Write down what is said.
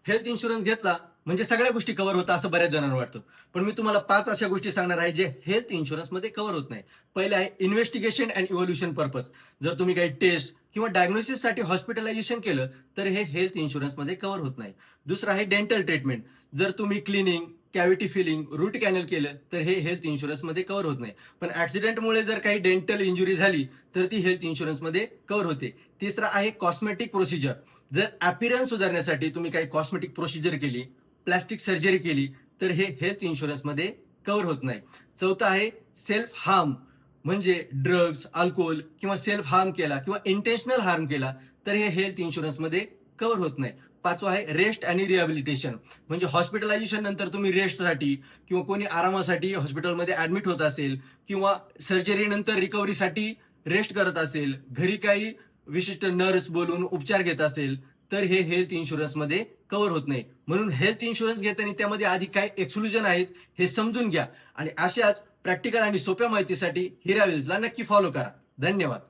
Health insurance घेतला म्हणजे सगळ्या गोष्टी कव्हर होतात असं बऱ्याच जणांना वाटतं. पण मी तुम्हाला 5 अशा गोष्टी सांगणार आहे जे हेल्थ इन्शुरन्समध्ये कव्हर होत नाही. पहिले आहे इन्व्हेस्टिगेशन अँड इव्होल्युशन पर्पज. जर तुम्ही काही टेस्ट किंवा डायग्नोसिससाठी हॉस्पिटलायझेशन केलं तर हे हेल्थ इन्शुरन्समध्ये कव्हर होत नाही. दुसरं आहे डेंटल ट्रीटमेंट. जर तुम्ही cleaning, cavity filling, root canal केलं तर हे हेल्थ इन्शुरन्समध्ये कव्हर होत नाही. पण ॲक्सिडेंटमुळे जर काही डेंटल इंजुरी झाली तर ती हेल्थ इन्शुरन्समध्ये कव्हर होते. तिसरं आहे कॉस्मेटिक प्रोसिजर. जर अपीअरन्स सुधारण्यासाठी तुम्ही काही कॉस्मेटिक प्रोसिजर केली, प्लास्टिक सर्जरी केली, तर हे हेल्थ इन्शुरन्समध्ये कव्हर होत नाही. चौथं आहे सेल्फ हार्म. म्हणजे ड्रग्ज, अल्कोहोल किंवा सेल्फ हार्म केला किंवा इंटेन्शनल हार्म केला, तर हे हेल्थ इन्शुरन्समध्ये कव्हर होत नाही. पाचवं आहे रेस्ट आणि रिहॅबिलिटेशन. म्हणजे हॉस्पिटलायझेशन नंतर तुम्ही रेस्टसाठी किंवा कोणी आरामासाठी हॉस्पिटलमध्ये ॲडमिट होत असेल किंवा सर्जरी नंतर रिकव्हरीसाठी रेस्ट करत असेल, घरी काही विशिष्ट नर्स बोलून उपचार घेत असेल, तर हे हेल्थ इन्शुरन्समध्ये कव्हर होत नाही. म्हणून हेल्थ इन्शुरन्स घेताना त्यामध्ये आधी काय एक्सक्लुजन आहेत हे समजून घ्या आणि अशाच प्रॅक्टिकल आणि सोप्या माहितीसाठी हिरा वेल्सला नक्की फॉलो करा. धन्यवाद.